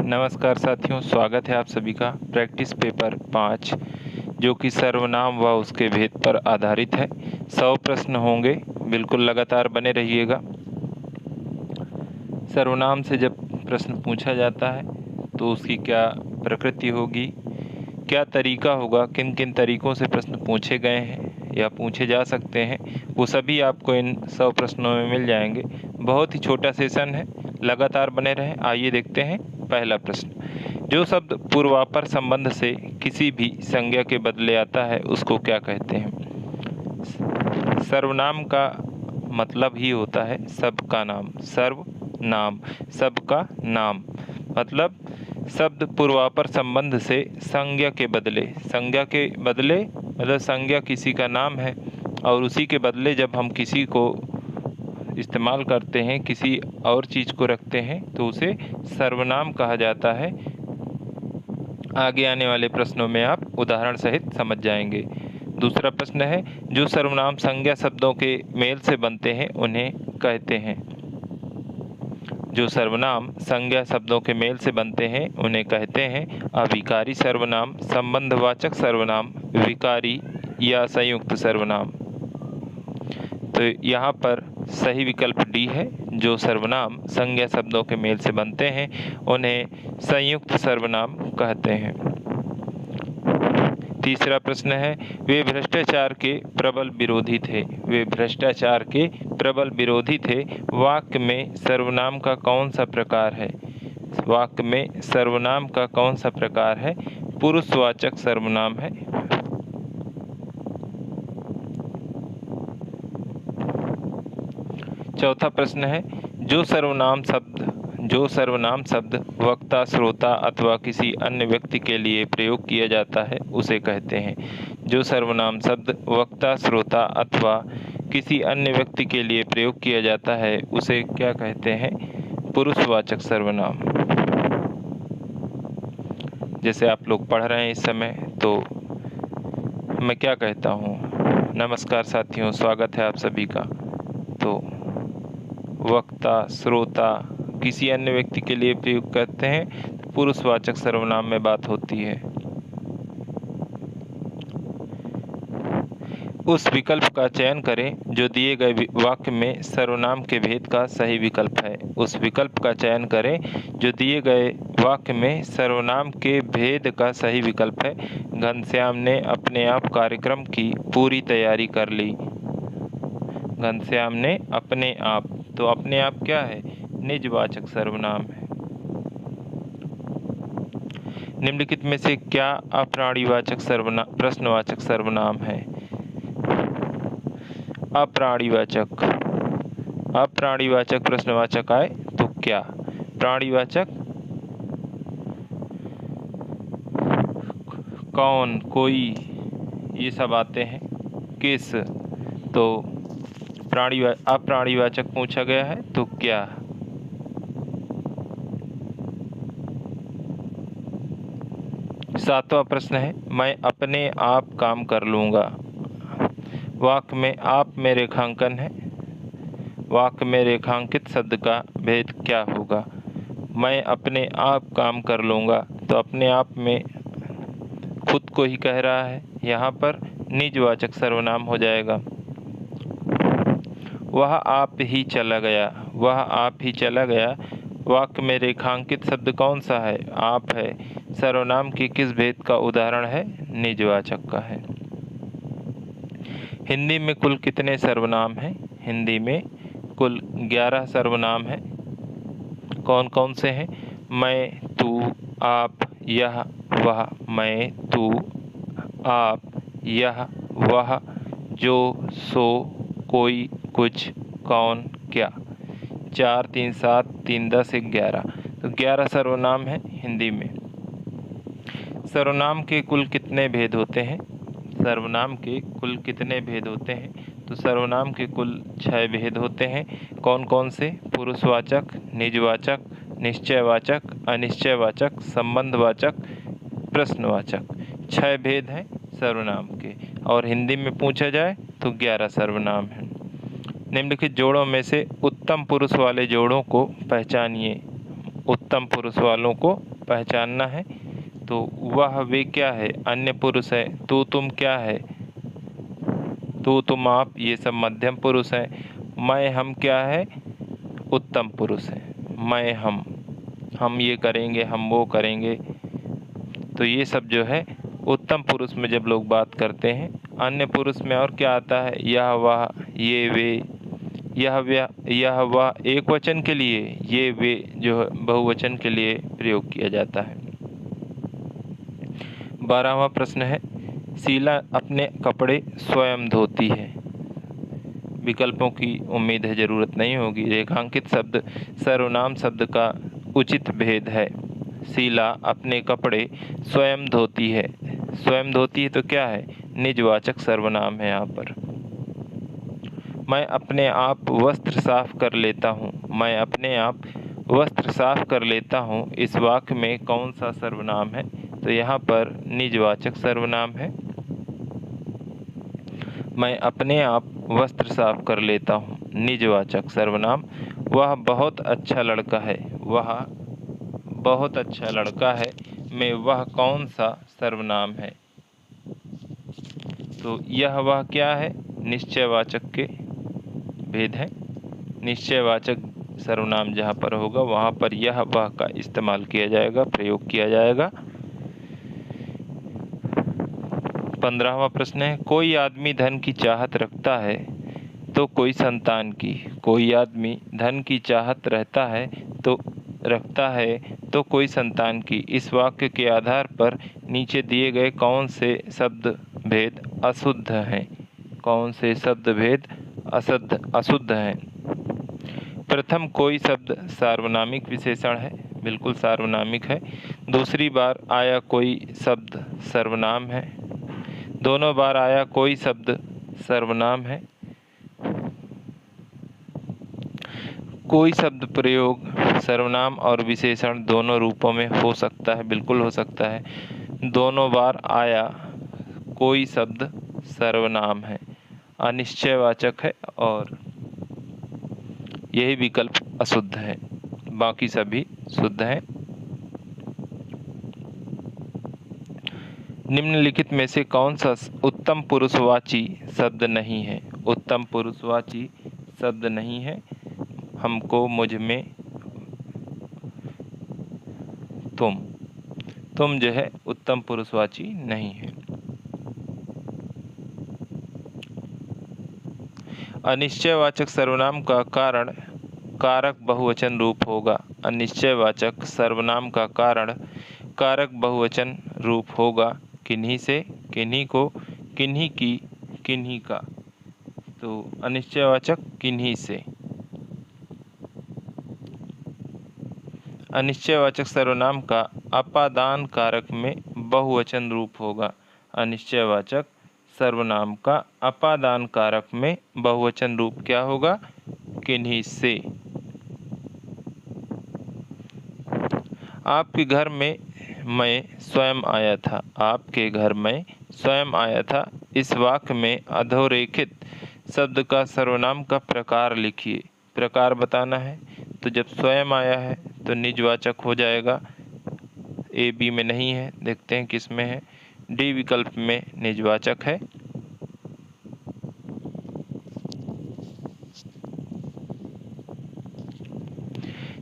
नमस्कार साथियों, स्वागत है आप सभी का प्रैक्टिस पेपर 5 जो कि सर्वनाम व उसके भेद पर आधारित है। 100 प्रश्न होंगे, बिल्कुल लगातार बने रहिएगा। सर्वनाम से जब प्रश्न पूछा जाता है तो उसकी क्या प्रकृति होगी, क्या तरीका होगा, किन किन तरीकों से प्रश्न पूछे गए हैं या पूछे जा सकते हैं, वो सभी आपको इन 100 प्रश्नों में मिल जाएंगे। बहुत ही छोटा सेशन है, लगातार बने रहें। आइए देखते हैं पहला प्रश्न। जो शब्द पूर्वापर संबंध से किसी भी संज्ञा के बदले आता है उसको क्या कहते हैं? सर्वनाम का मतलब ही होता है सबका नाम। सर्वनाम सबका नाम मतलब शब्द पूर्वापर संबंध से संज्ञा के बदले मतलब संज्ञा किसी का नाम है और उसी के बदले जब हम किसी को इस्तेमाल करते हैं, किसी और चीज़ को रखते हैं तो उसे सर्वनाम कहा जाता है। आगे आने वाले प्रश्नों में आप उदाहरण सहित समझ जाएंगे। दूसरा प्रश्न है, जो सर्वनाम संज्ञा शब्दों के मेल से बनते हैं उन्हें कहते हैं। जो सर्वनाम संज्ञा शब्दों के मेल से बनते हैं उन्हें कहते हैं अविकारी सर्वनाम, संबंधवाचक सर्वनाम, विकारी या संयुक्त सर्वनाम। तो यहाँ पर सही विकल्प डी है। जो सर्वनाम संज्ञा शब्दों के मेल से बनते हैं उन्हें संयुक्त सर्वनाम कहते हैं। तीसरा प्रश्न है, वे भ्रष्टाचार के प्रबल विरोधी थे। वे भ्रष्टाचार के प्रबल विरोधी थे। वाक्य में सर्वनाम का कौन सा प्रकार है? वाक्य में सर्वनाम का कौन सा प्रकार है? पुरुषवाचक सर्वनाम है। चौथा प्रश्न है, जो सर्वनाम शब्द वक्ता, श्रोता अथवा किसी अन्य व्यक्ति के लिए प्रयोग किया जाता है उसे कहते हैं। जो सर्वनाम शब्द वक्ता, श्रोता अथवा किसी अन्य व्यक्ति के लिए प्रयोग किया जाता है उसे क्या कहते हैं? पुरुषवाचक सर्वनाम। जैसे आप लोग पढ़ रहे हैं इस समय, तो मैं क्या कहता हूँ? नमस्कार साथियों, स्वागत है आप सभी का। तो वक्ता, श्रोता किसी अन्य व्यक्ति के लिए प्रयोग करते हैं, पुरुषवाचक सर्वनाम में बात होती है। उस विकल्प का चयन करें जो दिए गए वाक्य में सर्वनाम के भेद का सही विकल्प है। उस विकल्प का चयन करें जो दिए गए वाक्य में सर्वनाम के भेद का सही विकल्प है। घनश्याम ने अपने आप कार्यक्रम की पूरी तैयारी कर ली। घनश्याम ने अपने आप, तो अपने आप क्या है? निजवाचक सर्वनाम है। निम्नलिखित में से क्या अप्राणीवाचक सर्वनाम प्रश्नवाचक सर्वनाम है? अप्राणीवाचक प्रश्नवाचक आए तो क्या? प्राणीवाचक कौन, कोई, ये सब आते हैं। किस, तो अप्राणीवाचक पूछा गया है तो क्या? सातवां प्रश्न है, मैं अपने आप काम कर लूँगा। वाक्य में आप में रेखांकन है। वाक्य में रेखांकित शब्द का भेद क्या होगा? मैं अपने आप काम कर लूँगा, तो अपने आप में खुद को ही कह रहा है, यहाँ पर निजवाचक सर्वनाम हो जाएगा। वह आप ही चला गया। वह आप ही चला गया। वाक्य में रेखांकित शब्द कौन सा है? आप है। सर्वनाम के किस भेद का उदाहरण है? निजवाचक का है। हिंदी में कुल कितने सर्वनाम हैं? हिंदी में कुल 11 सर्वनाम हैं। कौन कौन से हैं? मैं, तू, आप, यह, वह। मैं, तू, आप, यह, वह, जो, सो, कोई, कुछ, कौन, क्या। 4, 3, 7, 3, 10, 11। तो 11 सर्वनाम हैं हिंदी में। सर्वनाम के कुल कितने भेद होते हैं? सर्वनाम के कुल कितने भेद होते हैं? तो सर्वनाम के कुल 6 भेद होते हैं। कौन कौन से? पुरुषवाचक, निजवाचक, निश्चयवाचक, अनिश्चयवाचक, संबंधवाचक, प्रश्नवाचक। 6 भेद हैं सर्वनाम के, और हिंदी में पूछा जाए तो 11 सर्वनाम हैं। निम्नलिखित जोड़ों में से उत्तम पुरुष वाले जोड़ों को पहचानिए। उत्तम पुरुष वालों को पहचानना है। तो वह वे क्या है, अन्य पुरुष है। तू तुम क्या है, तू तुम आप, ये सब मध्यम पुरुष है। मैं हम क्या है, उत्तम पुरुष है। मैं हम ये करेंगे, हम वो करेंगे। तो ये सब जो है उत्तम पुरुष में जब लोग बात करते हैं। अन्य पुरुष में और क्या आता है, यह वह, ये वे, यह वह एक वचन के लिए, ये वे जो है बहुवचन के लिए प्रयोग किया जाता है। 12वां प्रश्न है, शीला अपने कपड़े स्वयं धोती है। विकल्पों की उम्मीद है ज़रूरत नहीं होगी। रेखांकित शब्द सर्वनाम शब्द का उचित भेद है। शीला अपने कपड़े स्वयं धोती है। स्वयं धोती है तो क्या है, निजवाचक सर्वनाम है यहाँ पर। मैं अपने आप वस्त्र साफ कर लेता हूँ। मैं अपने आप वस्त्र साफ कर लेता हूँ, इस वाक्य में कौन सा सर्वनाम है, तो यहाँ पर निजवाचक सर्वनाम है। मैं अपने आप वस्त्र साफ कर लेता हूँ, निजवाचक सर्वनाम। वह बहुत अच्छा लड़का है, वह बहुत अच्छा लड़का है में वह कौन सा सर्वनाम है, तो यह वह क्या है, निश्चयवाचक के भेद है। निश्चयवाचक सर्वनाम जहाँ पर होगा वहाँ पर यह वह का इस्तेमाल किया जाएगा, प्रयोग किया जाएगा। 15वां प्रश्न है, कोई आदमी धन की चाहत रखता है तो कोई संतान की। कोई आदमी धन की चाहत रखता है तो कोई संतान की। इस वाक्य के आधार पर नीचे दिए गए कौन से शब्द भेद अशुद्ध हैं, कौन से शब्द भेद अशुद्ध हैं। प्रथम, कोई शब्द सार्वनामिक विशेषण है, बिल्कुल सार्वनामिक है। दूसरी बार आया कोई शब्द सर्वनाम है। दोनों बार आया कोई शब्द सर्वनाम है। कोई शब्द प्रयोग सर्वनाम और विशेषण दोनों रूपों में हो सकता है, बिल्कुल हो सकता है। दोनों बार आया कोई शब्द सर्वनाम है, अनिश्चयवाचक है और यही विकल्प अशुद्ध है, बाकी सभी शुद्ध हैं। निम्नलिखित में से कौन सा उत्तम पुरुषवाची शब्द नहीं है। उत्तम पुरुषवाची शब्द नहीं है। हमको, मुझ में, तुम जो है उत्तम पुरुषवाची नहीं है। अनिश्चयवाचक सर्वनाम का कारण कारक बहुवचन रूप होगा। अनिश्चयवाचक सर्वनाम का कारण कारक बहुवचन रूप होगा। किन्हीं से, किन्हीं को, किन्हीं की, किन्हीं का। तो अनिश्चयवाचक किन्हीं से। अनिश्चयवाचक सर्वनाम का अपादान कारक में बहुवचन रूप होगा। अनिश्चयवाचक सर्वनाम का अपादान कारक में बहुवचन रूप क्या होगा, किन्हीं से। आपके घर में मैं स्वयं आया था। आपके घर में स्वयं आया था, इस वाक्य में अधोरेखित शब्द का सर्वनाम का प्रकार लिखिए। प्रकार बताना है, तो जब स्वयं आया है तो निजवाचक हो जाएगा। ए बी में नहीं है, देखते हैं किस में है। डी विकल्प में निजवाचक है।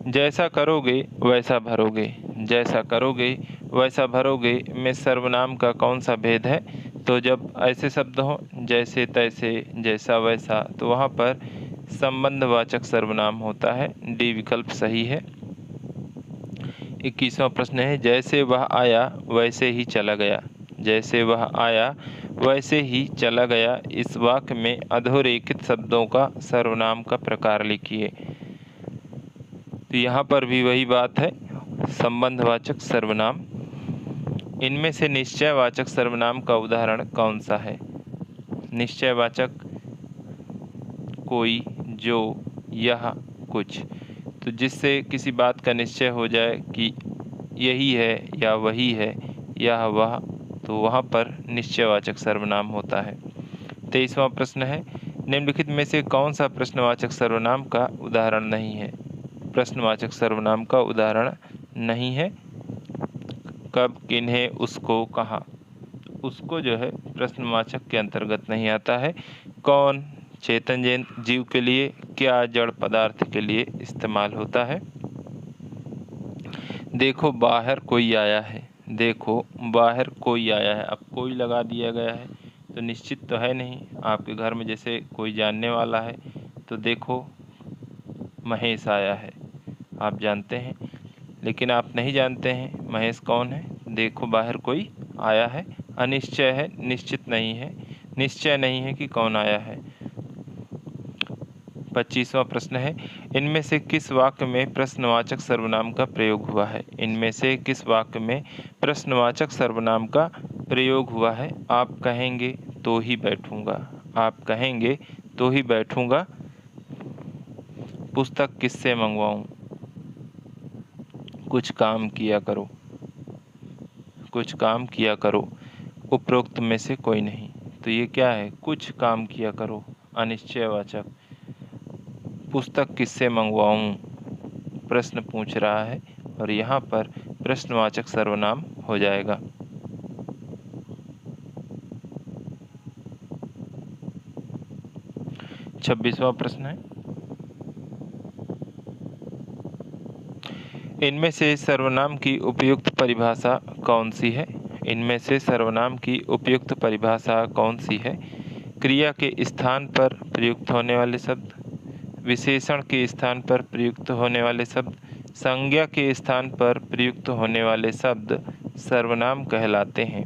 जैसा करोगे वैसा भरोगे। जैसा करोगे वैसा भरोगे में सर्वनाम का कौन सा भेद है, तो जब ऐसे शब्द हों जैसे तैसे, जैसा वैसा, तो वहाँ पर संबंधवाचक सर्वनाम होता है। डी विकल्प सही है। 21वां प्रश्न है, जैसे वह आया वैसे ही चला गया। जैसे वह आया वैसे ही चला गया, इस वाक्य में अधोरेखित शब्दों का सर्वनाम का प्रकार लिखिए। तो यहाँ पर भी वही बात है, संबंधवाचक सर्वनाम। इनमें से निश्चयवाचक सर्वनाम का उदाहरण कौन सा है। निश्चयवाचक कोई, जो, यह, कुछ। तो जिससे किसी बात का निश्चय हो जाए कि यही है या वही है या वह, तो वहाँ पर निश्चयवाचक सर्वनाम होता है। 23वां प्रश्न है, निम्नलिखित में से कौन सा प्रश्नवाचक सर्वनाम का उदाहरण नहीं है। प्रश्नवाचक सर्वनाम का उदाहरण नहीं है। कब, किन्हें, उसको, कहाँ। उसको जो है प्रश्नवाचक के अंतर्गत नहीं आता है। कौन चेतन जीव के लिए, क्या जड़ पदार्थ के लिए इस्तेमाल होता है। देखो बाहर कोई आया है, देखो बाहर कोई आया है। अब कोई लगा दिया गया है तो निश्चित तो है नहीं। आपके घर में जैसे कोई जानने वाला है तो देखो महेश आया है, आप जानते हैं, लेकिन आप नहीं जानते हैं महेश कौन है। देखो बाहर कोई आया है, अनिश्चय है, निश्चित नहीं है, निश्चय नहीं है कि कौन आया है। 25वां प्रश्न है, इनमें से किस वाक्य में प्रश्नवाचक सर्वनाम का प्रयोग हुआ है। इनमें से किस वाक्य में प्रश्नवाचक सर्वनाम का प्रयोग हुआ है। आप कहेंगे तो ही बैठूंगा, आप कहेंगे तो ही बैठूंगा। पुस्तक किससे मंगवाऊं, कुछ काम किया करो, कुछ काम किया करो। उपरोक्त में से कोई नहीं। तो ये क्या है, कुछ काम किया करो, अनिश्चयवाचक। पुस्तक किससे मंगवाऊं, प्रश्न पूछ रहा है और यहाँ पर प्रश्नवाचक सर्वनाम हो जाएगा। 26वां प्रश्न है, इनमें से सर्वनाम की उपयुक्त परिभाषा कौन सी है। इनमें से सर्वनाम की उपयुक्त परिभाषा कौन सी है। क्रिया के स्थान पर प्रयुक्त होने वाले शब्द, विशेषण के स्थान पर प्रयुक्त होने वाले शब्द, संज्ञा के स्थान पर प्रयुक्त होने वाले शब्द सर्वनाम कहलाते हैं।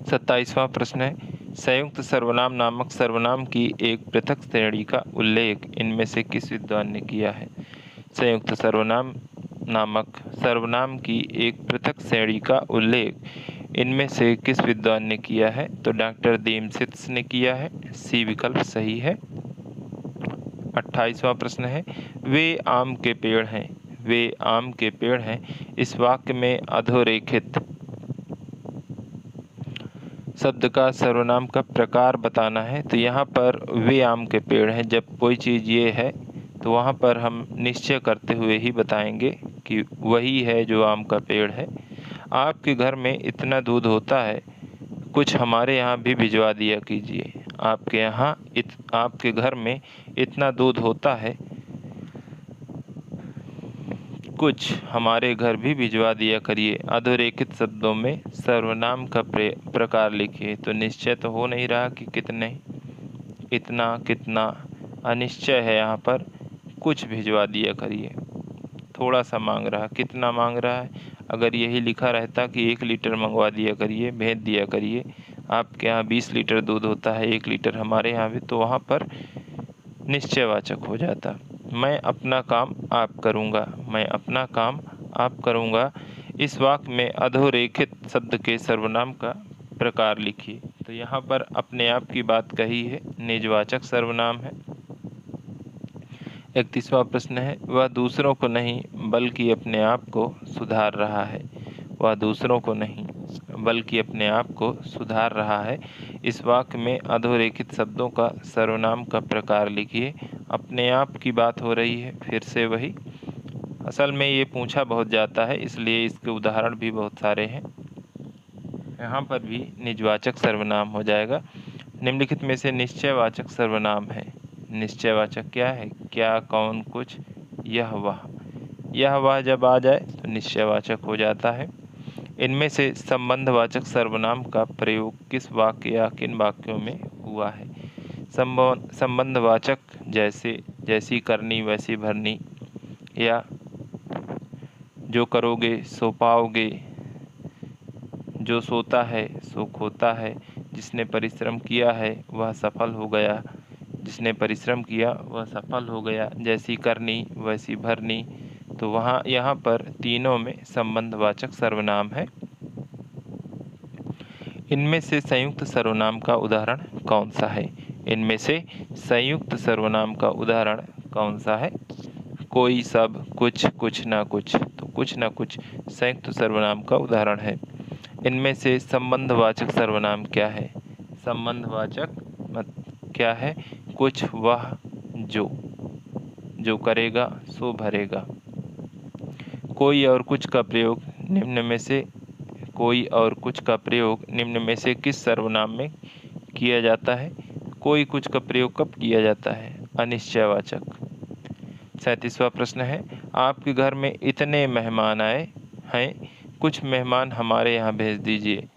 27वां प्रश्न है, संयुक्त सर्वनाम नामक सर्वनाम की एक पृथक श्रेणी का उल्लेख इनमें से किस विद्वान ने किया है। संयुक्त सर्वनाम नामक सर्वनाम की एक पृथक श्रेणी का उल्लेख इनमें से किस विद्वान ने किया है। तो डॉक्टर देमसित्स ने किया है, सी विकल्प सही है। 28वां प्रश्न है, वे आम के पेड़ हैं, वे आम के पेड़ हैं। इस वाक्य में अधोरेखित शब्द का सर्वनाम का प्रकार बताना है। तो यहाँ पर वे आम के पेड़ हैं, जब कोई चीज़ ये है तो वहाँ पर हम निश्चय करते हुए ही बताएंगे कि वही है जो आम का पेड़ है। आपके घर में इतना दूध होता है, कुछ हमारे यहाँ भी भिजवा दिया कीजिए। आपके यहाँ आपके घर में इतना दूध होता है, कुछ हमारे घर भी भिजवा दिया करिए। अधोरेखित शब्दों में सर्वनाम का प्रकार लिखिए। तो निश्चय तो हो नहीं रहा कि कितने, इतना, कितना, अनिश्चय है यहाँ पर। कुछ भिजवा दिया करिए, थोड़ा सा मांग रहा, कितना मांग रहा है। अगर यही लिखा रहता कि 1 लीटर मंगवा दिया करिए, भेज दिया करिए, आपके यहाँ 20 लीटर दूध होता है, 1 लीटर हमारे यहाँ भी, तो वहाँ पर निश्चयवाचक हो जाता। मैं अपना काम आप करूँगा, मैं अपना काम आप करूँगा। इस वाक्य में अधोरेखित शब्द के सर्वनाम का प्रकार लिखिए। तो यहाँ पर अपने आप की बात कही है, निजवाचक सर्वनाम है। 31वां प्रश्न है, वह दूसरों को नहीं बल्कि अपने आप को सुधार रहा है। वह दूसरों को नहीं बल्कि अपने आप को सुधार रहा है। इस वाक्य में अधोरेखित शब्दों का सर्वनाम का प्रकार लिखिए। अपने आप की बात हो रही है, फिर से वही। असल में ये पूछा बहुत जाता है, इसलिए इसके उदाहरण भी बहुत सारे हैं। यहाँ पर भी निजवाचक सर्वनाम हो जाएगा। निम्नलिखित में से निश्चयवाचक सर्वनाम है। निश्चयवाचक क्या है, क्या, कौन, कुछ, यह, वह। यह वह जब आ जाए तो निश्चयवाचक हो जाता है। इनमें से संबंधवाचक सर्वनाम का प्रयोग किस वाक्य या किन वाक्यों में हुआ है। संबंधवाचक जैसे, जैसी करनी वैसी भरनी, या जो करोगे सो पाओगे, जो सोता है सो खोता है, जिसने परिश्रम किया है वह सफल हो गया, जिसने परिश्रम किया वह सफल हो गया, जैसी करनी वैसी भरनी। तो वहाँ यहाँ पर तीनों में संबंधवाचक सर्वनाम है। इनमें से संयुक्त सर्वनाम का उदाहरण कौन सा है। इनमें से संयुक्त सर्वनाम का उदाहरण कौन सा है। कोई, सब, कुछ, कुछ ना कुछ। तो कुछ ना कुछ संयुक्त सर्वनाम का उदाहरण है। इनमें से संबंधवाचक सर्वनाम क्या है। संबंधवाचक क्या है, कुछ, वह, जो करेगा सो भरेगा। कोई और कुछ का प्रयोग निम्न में से किस सर्वनाम में किया जाता है? कोई कुछ का प्रयोग कब किया जाता है? अनिश्चयवाचक। 37वां प्रश्न है, आपके घर में इतने मेहमान आए हैं, कुछ मेहमान हमारे यहाँ भेज दीजिए।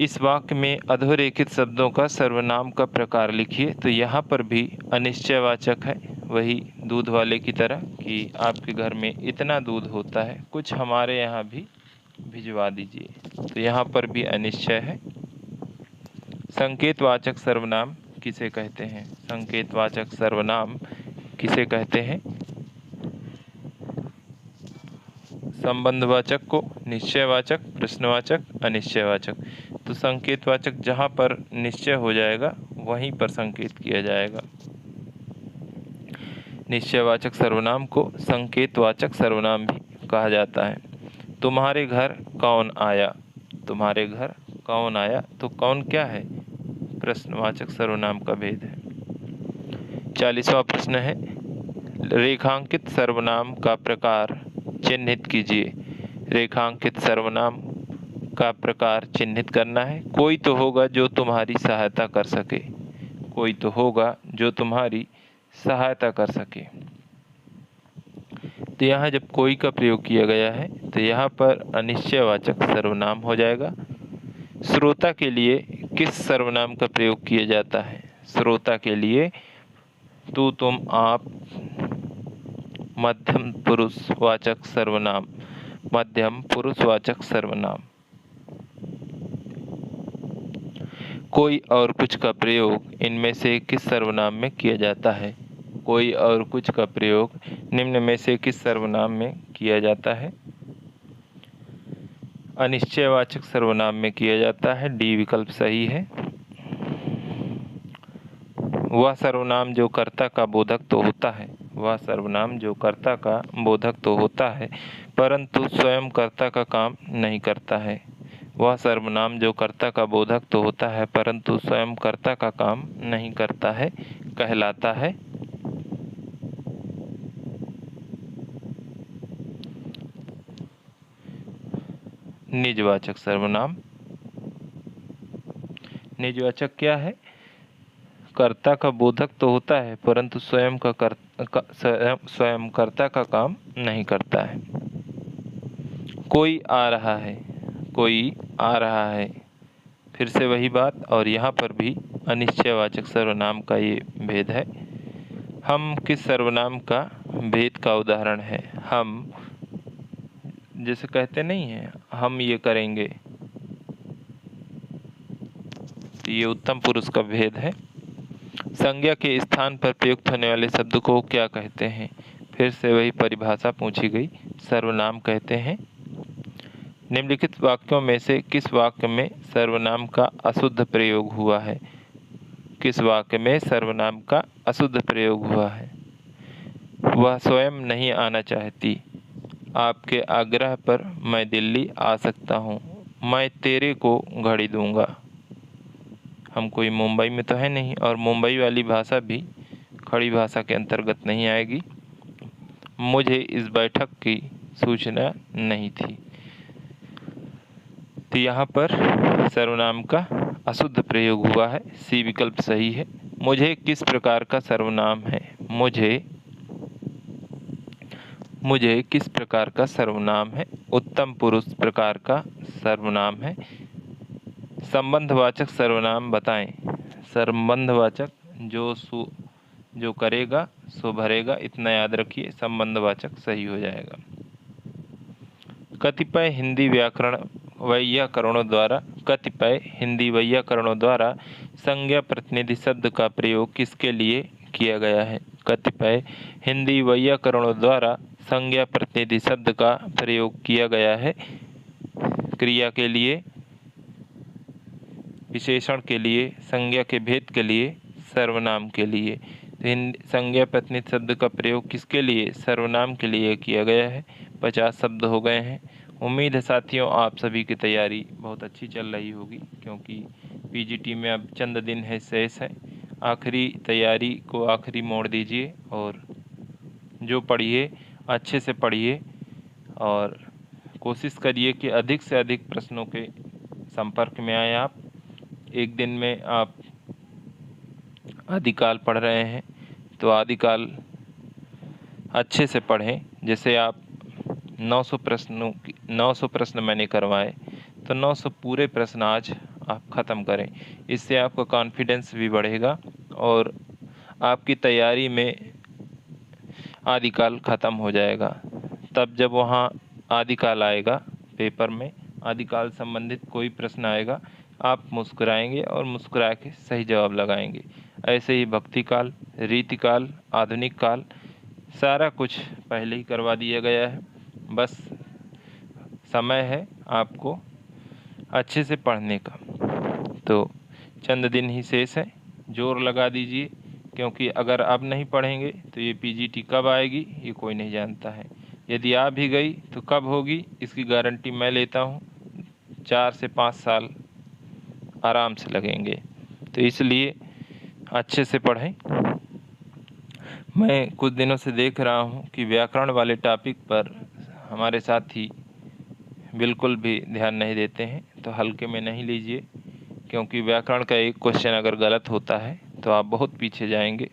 इस वाक्य में अधोरेखित शब्दों का सर्वनाम का प्रकार लिखिए। तो यहाँ पर भी अनिश्चयवाचक है, वही दूध वाले की तरह कि आपके घर में इतना दूध होता है, कुछ हमारे यहाँ भी भिजवा दीजिए। तो यहाँ पर भी अनिश्चय है। संकेतवाचक सर्वनाम किसे कहते हैं? संकेतवाचक सर्वनाम किसे कहते हैं? संबंधवाचक को, निश्चयवाचक, प्रश्नवाचक, अनिश्चयवाचक। तो संकेतवाचक जहाँ पर निश्चय हो जाएगा वहीं पर संकेत किया जाएगा। निश्चयवाचक सर्वनाम को संकेतवाचक सर्वनाम भी कहा जाता है। तुम्हारे घर कौन आया? तुम्हारे घर कौन आया? तो कौन क्या है? प्रश्नवाचक सर्वनाम का भेद है। 40वां प्रश्न है, रेखांकित सर्वनाम का प्रकार चिन्हित कीजिए। रेखांकित सर्वनाम का प्रकार चिन्हित करना है। कोई तो होगा जो तुम्हारी सहायता कर सके। कोई तो होगा जो तुम्हारी सहायता कर सके। तो यहाँ जब कोई का प्रयोग किया गया है तो यहाँ पर अनिश्चयवाचक सर्वनाम हो जाएगा। श्रोता के लिए किस सर्वनाम का प्रयोग किया जाता है? श्रोता के लिए तू, तुम, आप, मध्यम पुरुषवाचक सर्वनाम। मध्यम पुरुषवाचक सर्वनाम। कोई और कुछ का प्रयोग इनमें से किस सर्वनाम में किया जाता है? कोई और कुछ का प्रयोग निम्न में से किस सर्वनाम में किया जाता है? अनिश्चयवाचक सर्वनाम में किया जाता है। डी विकल्प सही है। वह सर्वनाम जो कर्ता का बोधक तो होता है। वह सर्वनाम जो कर्ता का बोधक तो होता है परंतु स्वयं कर्ता का काम नहीं करता है। वह सर्वनाम जो कर्ता का बोधक तो होता है परंतु स्वयं कर्ता का काम नहीं करता है कहलाता है निजवाचक सर्वनाम। निजवाचक क्या है? कर्ता का बोधक तो होता है परंतु स्वयं कर्ता का काम नहीं करता है। कोई आ रहा है। कोई आ रहा है, फिर से वही बात, और यहाँ पर भी अनिश्चयवाचक सर्वनाम का ये भेद है। हम किस सर्वनाम का भेद का उदाहरण है? हम जैसे कहते नहीं हैं हम ये करेंगे, तो ये उत्तम पुरुष का भेद है। संज्ञा के स्थान पर प्रयुक्त होने वाले शब्द को क्या कहते हैं? फिर से वही परिभाषा पूछी गई। सर्वनाम कहते हैं। निम्नलिखित वाक्यों में से किस वाक्य में सर्वनाम का अशुद्ध प्रयोग हुआ है? किस वाक्य में सर्वनाम का अशुद्ध प्रयोग हुआ है? वह स्वयं नहीं आना चाहती। आपके आग्रह पर मैं दिल्ली आ सकता हूँ। मैं तेरे को घड़ी दूंगा। हम कोई मुंबई में तो है नहीं, और मुंबई वाली भाषा भी खड़ी भाषा के अंतर्गत नहीं आएगी। मुझे इस बैठक की सूचना नहीं थी। तो यहाँ पर सर्वनाम का अशुद्ध प्रयोग हुआ है। सी विकल्प सही है। मुझे किस प्रकार का सर्वनाम है? मुझे किस प्रकार का सर्वनाम है? उत्तम पुरुष प्रकार का सर्वनाम है। संबंधवाचक सर्वनाम बताएं। संबंधवाचक जो करेगा सो भरेगा, इतना याद रखिए। संबंधवाचक सही हो जाएगा। कतिपय हिंदी वैयाकरणों द्वारा संज्ञा प्रतिनिधि शब्द का प्रयोग किसके लिए किया गया है? कतिपय हिंदी वैयाकरणों द्वारा संज्ञा प्रतिनिधि शब्द का प्रयोग किया गया है क्रिया के लिए, विशेषण के लिए, संज्ञा के भेद के लिए, सर्वनाम के लिए। संज्ञा प्रतिनिधि शब्द का प्रयोग किसके लिए? सर्वनाम के लिए किया गया है। 50 शब्द हो गए हैं। उम्मीद है साथियों आप सभी की तैयारी बहुत अच्छी चल रही होगी, क्योंकि पीजीटी में अब चंद दिन है शेष है। आखिरी तैयारी को आखिरी मोड़ दीजिए और जो पढ़िए अच्छे से पढ़िए और कोशिश करिए कि अधिक से अधिक प्रश्नों के संपर्क में आए आप। एक दिन में आप आदिकाल पढ़ रहे हैं तो आदिकाल अच्छे से पढ़ें। जैसे आप 900 प्रश्न मैंने करवाए तो 900 पूरे प्रश्न आज आप ख़त्म करें। इससे आपका कॉन्फिडेंस भी बढ़ेगा और आपकी तैयारी में आदिकाल ख़त्म हो जाएगा। तब जब वहाँ आदिकाल आएगा पेपर में, आदिकाल संबंधित कोई प्रश्न आएगा, आप मुस्कुराएंगे और मुस्कुरा के सही जवाब लगाएंगे। ऐसे ही भक्ति काल, रीतिकाल, आधुनिक काल सारा कुछ पहले ही करवा दिया गया है। बस समय है आपको अच्छे से पढ़ने का। तो चंद दिन ही शेष है, जोर लगा दीजिए, क्योंकि अगर अब नहीं पढ़ेंगे तो ये पीजीटी कब आएगी ये कोई नहीं जानता है। यदि आ भी गई तो कब होगी इसकी गारंटी मैं लेता हूँ। 4 से 5 साल आराम से लगेंगे। तो इसलिए अच्छे से पढ़ें। मैं कुछ दिनों से देख रहा हूँ कि व्याकरण वाले टॉपिक पर हमारे साथी बिल्कुल भी ध्यान नहीं देते हैं, तो हल्के में नहीं लीजिए, क्योंकि व्याकरण का एक क्वेश्चन अगर गलत होता है तो आप बहुत पीछे जाएंगे।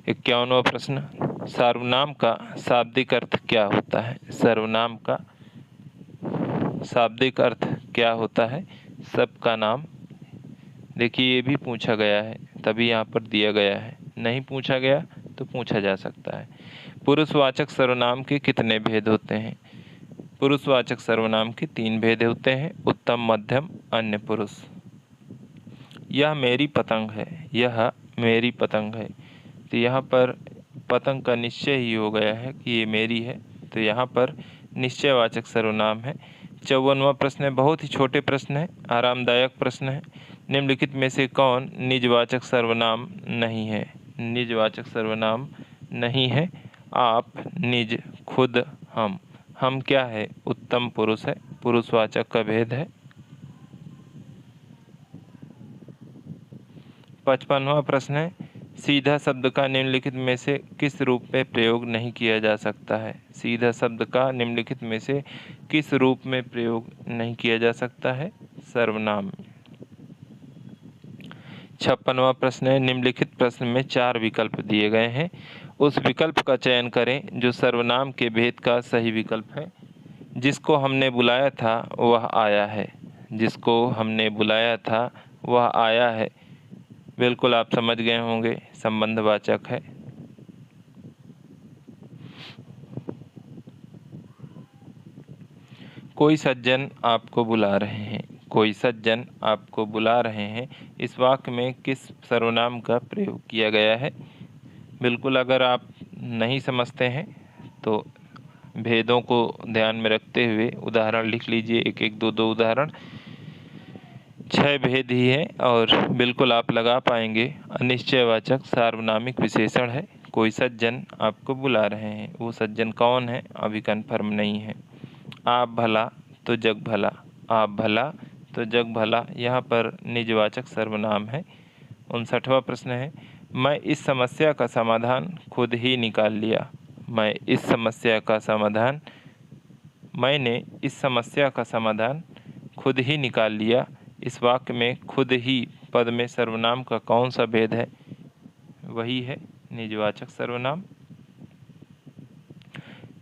51वां प्रश्न, सर्वनाम का शाब्दिक अर्थ क्या होता है? सर्वनाम का शाब्दिक अर्थ क्या होता है? सबका नाम। देखिए ये भी पूछा गया है, तभी यहाँ पर दिया गया है। नहीं पूछा गया तो पूछा जा सकता है। पुरुषवाचक सर्वनाम के कितने भेद होते हैं? पुरुषवाचक सर्वनाम के 3 भेद होते हैं, उत्तम, मध्यम, अन्य पुरुष। यह मेरी पतंग है, यह मेरी पतंग है। तो यहाँ पर पतंग का निश्चय ही हो गया है कि ये मेरी है, तो यहाँ पर निश्चयवाचक सर्वनाम है। 54वां प्रश्न है, बहुत ही छोटे प्रश्न है, आरामदायक प्रश्न है। निम्नलिखित में से कौन निजवाचक सर्वनाम नहीं है? निजवाचक सर्वनाम नहीं है। आप, निज, खुद, हम। हम क्या है? उत्तम पुरुष है, पुरुषवाचक का भेद है। 55वां प्रश्न है, सीधा शब्द का निम्नलिखित में से किस रूप में प्रयोग नहीं किया जा सकता है? सीधा शब्द का निम्नलिखित में से किस रूप में प्रयोग नहीं किया जा सकता है? सर्वनाम। 56वां प्रश्न है, निम्नलिखित प्रश्न में 4 विकल्प दिए गए हैं, उस विकल्प का चयन करें जो सर्वनाम के भेद का सही विकल्प है। जिसको हमने बुलाया था वह आया है, जिसको हमने बुलाया था वह आया है। बिल्कुल आप समझ गए होंगे, संबंधवाचक है। कोई सज्जन आपको बुला रहे हैं, कोई सज्जन आपको बुला रहे हैं, इस वाक्य में किस सर्वनाम का प्रयोग किया गया है? बिल्कुल अगर आप नहीं समझते हैं तो भेदों को ध्यान में रखते हुए उदाहरण लिख लीजिए, एक एक दो दो उदाहरण। 6 भेद ही है और बिल्कुल आप लगा पाएंगे। अनिश्चयवाचक सार्वनामिक विशेषण है। कोई सज्जन आपको बुला रहे हैं, वो सज्जन कौन है अभी कन्फर्म नहीं है। आप भला तो जग भला, आप भला तो जग भला, यहाँ पर निजवाचक सर्वनाम है। 59वां प्रश्न है, मैं इस समस्या का समाधान खुद ही निकाल लिया। मैं इस समस्या का समाधान, मैंने इस समस्या का समाधान खुद ही निकाल लिया। इस वाक्य में खुद ही पद में सर्वनाम का कौन सा भेद है? वही है निजवाचक सर्वनाम।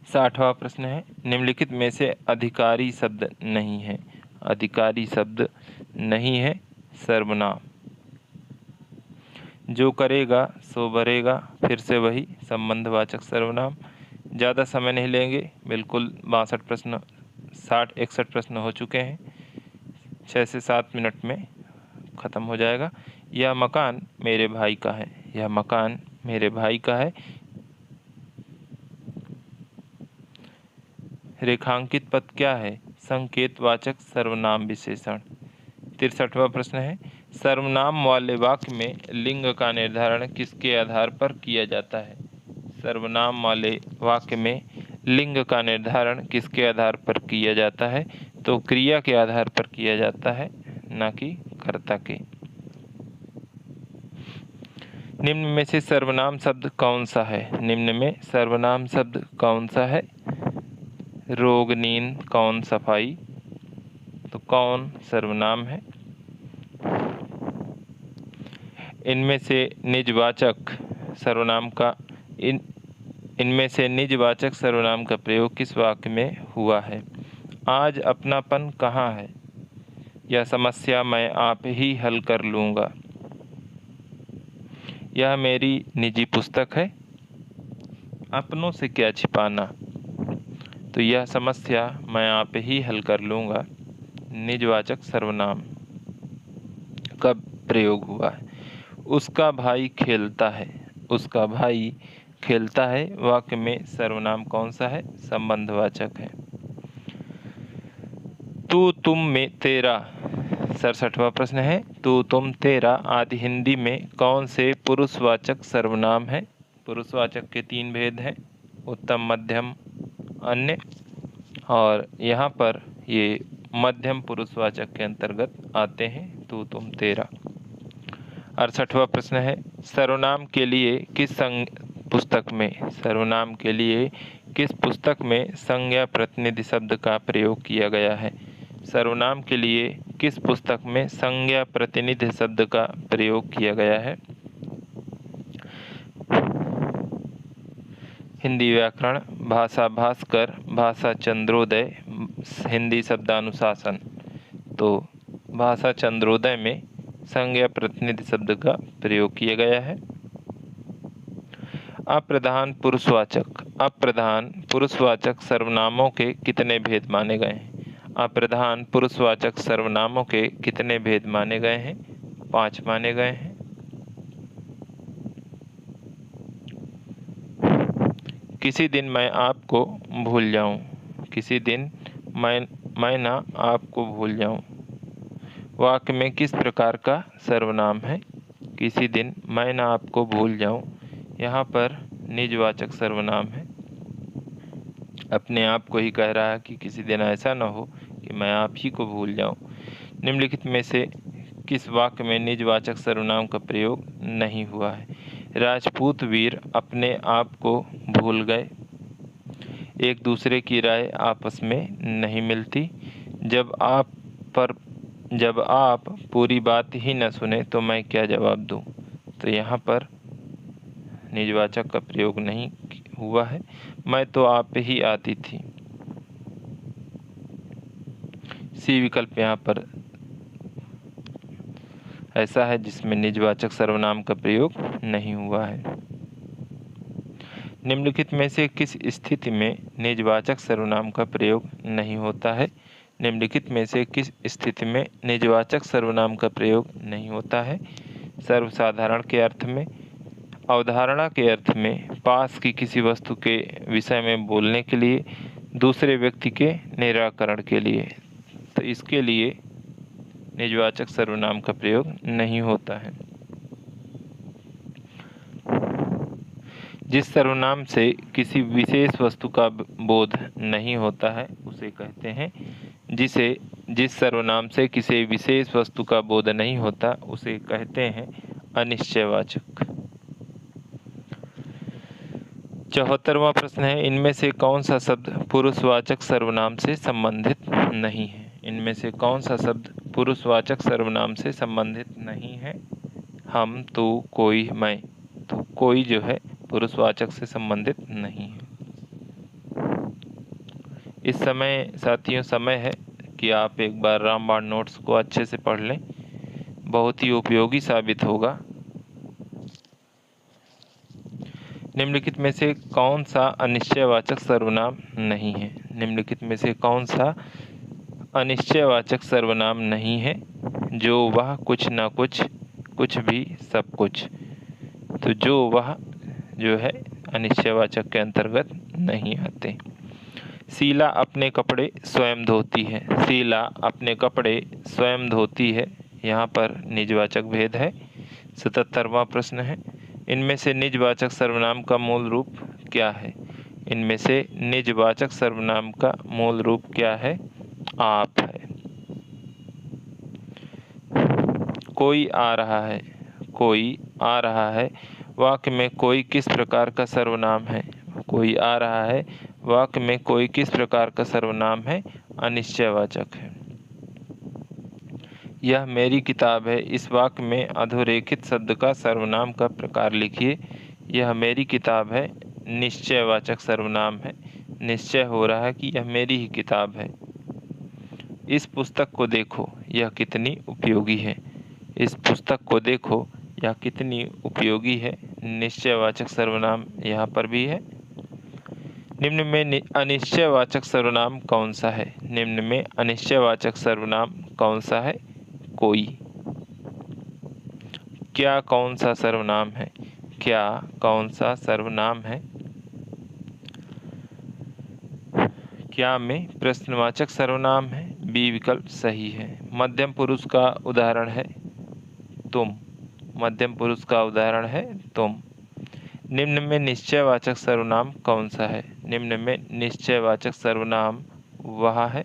60वां प्रश्न है, निम्नलिखित में से अधिकारी शब्द नहीं है। अधिकारी शब्द नहीं है सर्वनाम। जो करेगा सो भरेगा, फिर से वही संबंधवाचक सर्वनाम। ज़्यादा समय नहीं लेंगे, बिल्कुल 62 प्रश्न 61 प्रश्न हो चुके हैं, 6 से 7 मिनट में ख़त्म हो जाएगा। यह मकान मेरे भाई का है, यह मकान मेरे भाई का है। रेखांकित पद क्या है? संकेतवाचक सर्वनाम विशेषण। 63वां प्रश्न है, सर्वनाम वाले वाक्य में लिंग का निर्धारण किसके आधार पर किया जाता है? सर्वनाम वाले वाक्य में लिंग का निर्धारण किसके आधार पर किया जाता है? तो क्रिया के आधार पर किया जाता है, ना कि कर्ता के। निम्न में से सर्वनाम शब्द कौन सा है? निम्न में सर्वनाम शब्द कौन सा है? रोग, नींद, कौन, सफाई। तो कौन सर्वनाम है। इनमें से निजवाचक सर्वनाम का इनमें से निजवाचक सर्वनाम का प्रयोग किस वाक्य में हुआ है? आज अपनापन कहाँ है? यह समस्या मैं आप ही हल कर लूँगा। यह मेरी निजी पुस्तक है। अपनों से क्या छिपाना। तो यह समस्या मैं आप ही हल कर लूँगा निजवाचक सर्वनाम का प्रयोग हुआ है। उसका भाई खेलता है। उसका भाई खेलता है वाक्य में सर्वनाम कौन सा है? संबंधवाचक है। तू, तुम, में, तेरा 67वां प्रश्न है। तू, तुम, तेरा आदि हिंदी में कौन से पुरुषवाचक सर्वनाम है? पुरुषवाचक के 3 भेद हैं, उत्तम, मध्यम, अन्य। और यहाँ पर ये मध्यम पुरुषवाचक के अंतर्गत आते हैं। तू, तुम, तेरा। 68वां प्रश्न है। सर्वनाम के लिए सर्वनाम के लिए किस पुस्तक में संज्ञा प्रतिनिधि शब्द का प्रयोग किया गया है? सर्वनाम के लिए किस पुस्तक में संज्ञा प्रतिनिधि शब्द का प्रयोग किया गया है? हिंदी व्याकरण, भाषा भास्कर, भाषा चंद्रोदय, हिंदी शब्दानुशासन। तो भाषा चंद्रोदय में संज्ञा प्रतिनिधि शब्द का प्रयोग किया गया है। अप्रधान पुरुषवाचक सर्वनामों के कितने भेद माने गए हैं? अप्रधान पुरुषवाचक सर्वनामों के कितने भेद माने गए हैं? 5 माने गए हैं। किसी दिन मैं आपको भूल जाऊं। किसी दिन मैं ना आपको भूल जाऊं वाक्य में किस प्रकार का सर्वनाम है? किसी दिन मैं ना आपको भूल जाऊं यहाँ पर निजवाचक सर्वनाम है। अपने आप को ही कह रहा है कि किसी दिन ऐसा न हो कि मैं आप ही को भूल जाऊं। निम्नलिखित में से किस वाक्य में निजवाचक सर्वनाम का प्रयोग नहीं हुआ है? राजपूत वीर अपने आप को भूल गए। एक दूसरे की राय आपस में नहीं मिलती। जब आप पूरी बात ही न सुने तो मैं क्या जवाब दूं? तो यहाँ पर निजवाचक का प्रयोग नहीं हुआ है। मैं तो आप ही आती थी। सी विकल्प यहाँ पर ऐसा है जिसमें निजवाचक सर्वनाम का प्रयोग नहीं हुआ है। निम्नलिखित में से किस स्थिति में निजवाचक सर्वनाम का प्रयोग नहीं होता है? निम्नलिखित में से किस स्थिति में निजवाचक सर्वनाम का प्रयोग नहीं होता है? सर्वसाधारण के अर्थ में, अवधारणा के अर्थ में, पास की किसी वस्तु के विषय में बोलने के लिए, दूसरे व्यक्ति के निराकरण के लिए। तो इसके लिए निजवाचक सर्वनाम का प्रयोग नहीं होता है। जिस सर्वनाम से किसी विशेष वस्तु का बोध नहीं होता है उसे कहते हैं जिस सर्वनाम से किसी विशेष वस्तु का बोध नहीं होता उसे कहते हैं अनिश्चयवाचक। 74वां प्रश्न है। इनमें से कौन सा शब्द पुरुषवाचक सर्वनाम से संबंधित नहीं है? इनमें से कौन सा शब्द पुरुषवाचक सर्वनाम से संबंधित नहीं है? हम, तू, कोई, मैं। तो कोई जो है पुरुषवाचक से संबंधित नहीं है। इस समय साथियों समय है कि आप एक बार रामबाण नोट्स को अच्छे से पढ़ लें, बहुत ही उपयोगी साबित होगा। निम्नलिखित में से कौन सा अनिश्चयवाचक सर्वनाम नहीं है? निम्नलिखित में से कौन सा अनिश्चयवाचक सर्वनाम नहीं है? जो, वह, कुछ, न कुछ, कुछ भी, सब कुछ। तो जो, वह जो है अनिश्चयवाचक के अंतर्गत नहीं आते। शीला अपने कपड़े स्वयं धोती है। शीला अपने कपड़े स्वयं धोती है यहाँ पर निजवाचक भेद है। 77वां प्रश्न है। इनमें से निजवाचक सर्वनाम का मूल रूप क्या है? इनमें से निजवाचक सर्वनाम का मूल रूप क्या है? आप है। कोई आ रहा है। कोई आ रहा है वाक्य में कोई किस प्रकार का सर्वनाम है? कोई आ रहा है वाक्य में कोई किस प्रकार का सर्वनाम है? अनिश्चयवाचक है। यह मेरी किताब है, इस वाक्य में अधोरेखित शब्द का सर्वनाम का प्रकार लिखिए। यह मेरी किताब है, निश्चयवाचक सर्वनाम है। निश्चय हो रहा है कि यह मेरी ही किताब है। इस पुस्तक को देखो, यह कितनी उपयोगी है। इस पुस्तक को देखो, यह कितनी उपयोगी है। निश्चयवाचक सर्वनाम यहाँ पर भी है। निम्न में अनिश्चयवाचक सर्वनाम कौन सा है? निम्न में अनिश्चयवाचक सर्वनाम कौन सा है? कोई। क्या कौन सा सर्वनाम है? क्या कौन सा सर्वनाम है? क्या में प्रश्नवाचक सर्वनाम है। बी विकल्प सही है। मध्यम पुरुष का उदाहरण है तुम। मध्यम पुरुष का उदाहरण है तुम। निम्न में निश्चयवाचक सर्वनाम कौन सा है? निम्न में निश्चयवाचक सर्वनाम वह है।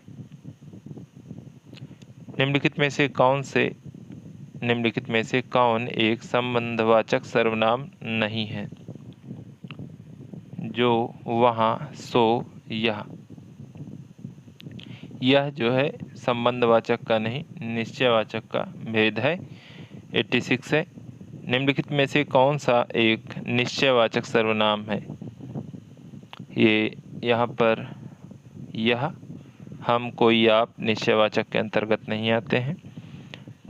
निम्नलिखित में से कौन एक संबंधवाचक सर्वनाम नहीं है? जो, वहाँ, सो, यह। यह जो है संबंधवाचक का नहीं, निश्चयवाचक का भेद है। 86 है। निम्नलिखित में से कौन सा एक निश्चयवाचक सर्वनाम है? ये यहाँ पर यह, हम, कोई, आप निश्चयवाचक के अंतर्गत नहीं आते हैं।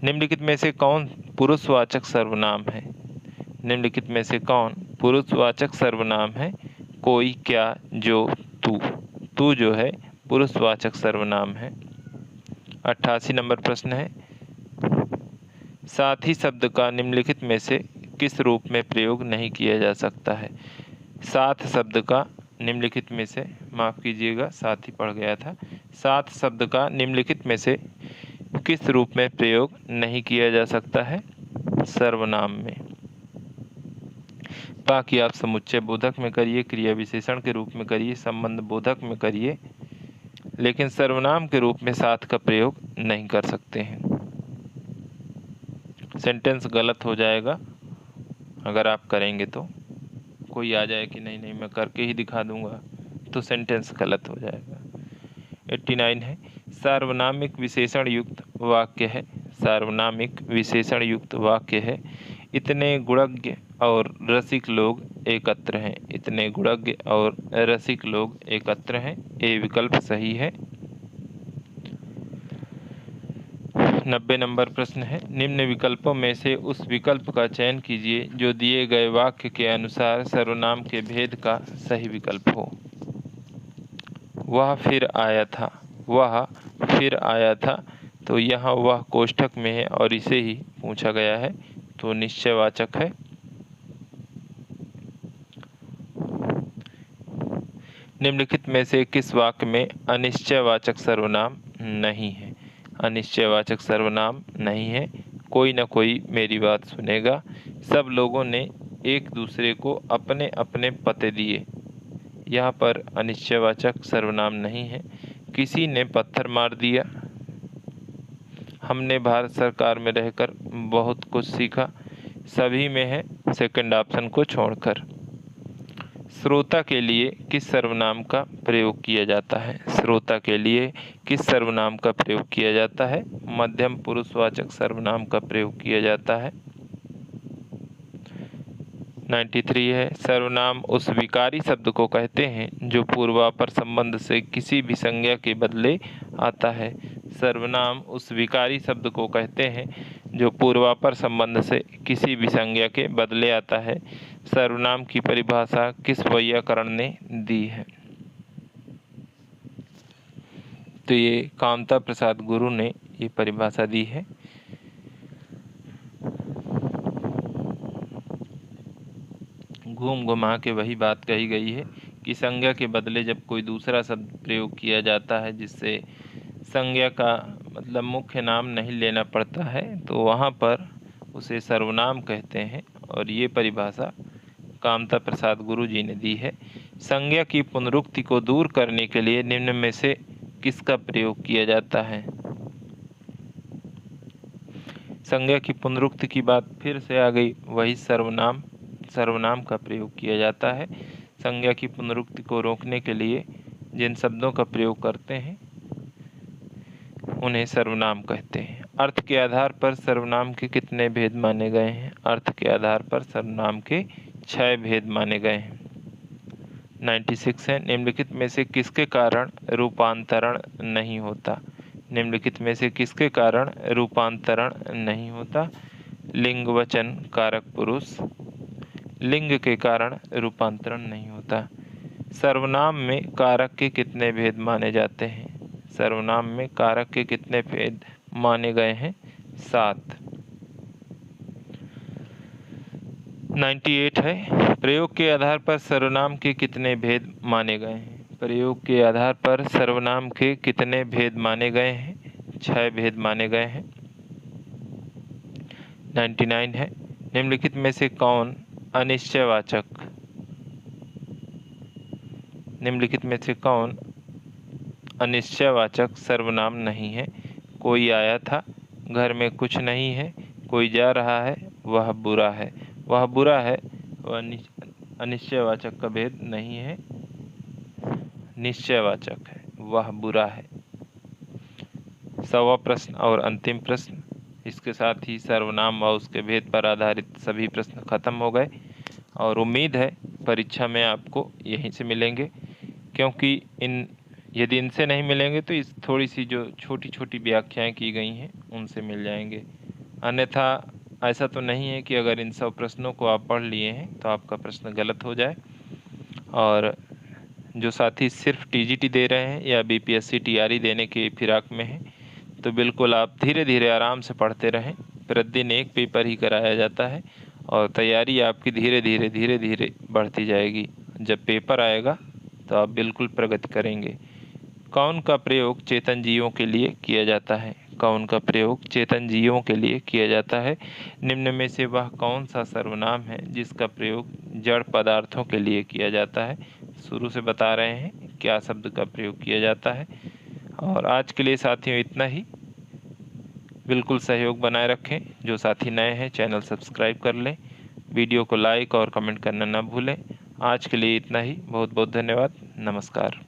निम्नलिखित में से कौन पुरुषवाचक सर्वनाम है? निम्नलिखित में से कौन पुरुषवाचक सर्वनाम है? कोई, क्या, जो, तू। तू जो है पुरुषवाचक सर्वनाम है। 88 नंबर प्रश्न है, साथी शब्द का निम्नलिखित में से किस रूप में प्रयोग नहीं किया जा सकता है? साथ शब्द का निम्नलिखित में से, माफ़ कीजिएगा साथी पढ़ गया था। साथ शब्द का निम्नलिखित में से किस रूप में प्रयोग नहीं किया जा सकता है? सर्वनाम में। बाकी आप समुच्चय बोधक में करिए, क्रिया विशेषण के रूप में करिए, संबंध बोधक में करिए, लेकिन सर्वनाम के रूप में साथ का प्रयोग नहीं कर सकते हैं। सेंटेंस गलत हो जाएगा अगर आप करेंगे तो। कोई आ जाए कि नहीं नहीं मैं करके ही दिखा दूंगा, तो सेंटेंस गलत हो जाएगा। 89 है, सार्वनामिक विशेषण युक्त वाक्य है। सार्वनामिक विशेषण युक्त वाक्य है, इतने गुणज्ञ और रसिक लोग एकत्र हैं। इतने गुणज्ञ और रसिक लोग एकत्र हैं। ए विकल्प सही है। 90 नंबर प्रश्न है, निम्न विकल्पों में से उस विकल्प का चयन कीजिए जो दिए गए वाक्य के अनुसार सर्वनाम के भेद का सही विकल्प हो। वह फिर आया था। वह फिर आया था, तो यहाँ वह कोष्ठक में है और इसे ही पूछा गया है, तो निश्चयवाचक है। निम्नलिखित में से किस वाक्य में अनिश्चयवाचक सर्वनाम नहीं है? अनिश्चयवाचक सर्वनाम नहीं है। कोई न कोई मेरी बात सुनेगा। सब लोगों ने एक दूसरे को अपने अपने पते दिए। यहाँ पर अनिश्चयवाचक सर्वनाम नहीं है। किसी ने पत्थर मार दिया। हमने भारत सरकार में रहकर बहुत कुछ सीखा। सभी में है सेकंड ऑप्शन को छोड़कर। श्रोता के लिए किस सर्वनाम का प्रयोग किया जाता है? श्रोता के लिए किस सर्वनाम का प्रयोग किया जाता है? मध्यम पुरुषवाचक सर्वनाम का प्रयोग किया जाता है। 93 है, सर्वनाम उस विकारी शब्द को कहते हैं जो पूर्वापर संबंध से किसी भी संज्ञा के बदले आता है। सर्वनाम उस विकारी शब्द को कहते हैं जो पूर्वापर संबंध से किसी भी संज्ञा के बदले आता है। सर्वनाम की परिभाषा किस वैयाकरण ने दी है? तो ये कामता प्रसाद गुरु ने ये परिभाषा दी है। घूम घुमा के वही बात कही गई है कि संज्ञा के बदले जब कोई दूसरा शब्द प्रयोग किया जाता है जिससे संज्ञा का मतलब मुख्य नाम नहीं लेना पड़ता है, तो वहाँ पर उसे सर्वनाम कहते हैं। और ये परिभाषा कामता प्रसाद गुरु जी ने दी है। संज्ञा की पुनरुक्ति को दूर करने के लिए निम्न में से किसका प्रयोग किया जाता है? संज्ञा की पुनरुक्ति की बात फिर से आ गई, वही सर्वनाम का प्रयोग किया जाता है। संज्ञा की पुनरुक्ति को रोकने के लिए जिन शब्दों का प्रयोग करते हैं उन्हें सर्वनाम कहते हैं। अर्थ के आधार पर सर्वनाम के कितने भेद माने गए हैं? अर्थ के आधार पर सर्वनाम के 6 भेद माने गए हैं। 96 है, निम्नलिखित में से किसके कारण रूपांतरण नहीं होता? निम्नलिखित में से किसके कारण रूपांतरण नहीं होता? लिंग, वचन, कारक, पुरुष। लिंग के कारण रूपांतरण नहीं होता। सर्वनाम में कारक के कितने भेद माने जाते हैं? सर्वनाम में कारक के कितने भेद माने गए हैं? 7। 98 है, प्रयोग के आधार पर सर्वनाम के कितने भेद माने गए हैं? प्रयोग के आधार पर सर्वनाम के कितने भेद माने गए हैं? 6 भेद माने गए हैं। 99 है, निम्नलिखित में से कौन अनिश्चयवाचक सर्वनाम नहीं है? कोई आया था, घर में कुछ नहीं है, कोई जा रहा है, वह बुरा है। वह बुरा है वह अनिश्चयवाचक का भेद नहीं है, निश्चयवाचक है, वह बुरा है। 100वां प्रश्न और अंतिम प्रश्न, इसके साथ ही सर्वनाम व उसके भेद पर आधारित सभी प्रश्न खत्म हो गए और उम्मीद है परीक्षा में आपको यहीं से मिलेंगे, क्योंकि यदि इनसे नहीं मिलेंगे तो इस थोड़ी सी जो छोटी छोटी व्याख्याएं की गई हैं उनसे मिल जाएंगे। अन्यथा ऐसा तो नहीं है कि अगर इन 100 प्रश्नों को आप पढ़ लिए हैं तो आपका प्रश्न गलत हो जाए। और जो साथी सिर्फ टीजीटी दे रहे हैं या बीपीएससी टीआरई देने के फिराक में हैं तो बिल्कुल आप धीरे धीरे आराम से पढ़ते रहें। प्रतिदिन एक पेपर ही कराया जाता है और तैयारी आपकी धीरे धीरे बढ़ती जाएगी। जब पेपर आएगा तो आप बिल्कुल प्रगति करेंगे। कौन का प्रयोग चेतन जीवों के लिए किया जाता है? कौन का प्रयोग चेतन जीवों के लिए किया जाता है? निम्न में से वह कौन सा सर्वनाम है जिसका प्रयोग जड़ पदार्थों के लिए किया जाता है? शुरू से बता रहे हैं क्या शब्द का प्रयोग किया जाता है। और आज के लिए साथियों इतना ही। बिल्कुल सहयोग बनाए रखें। जो साथी नए हैं चैनल सब्सक्राइब कर लें, वीडियो को लाइक और कमेंट करना न भूलें। आज के लिए इतना ही। बहुत बहुत धन्यवाद। नमस्कार।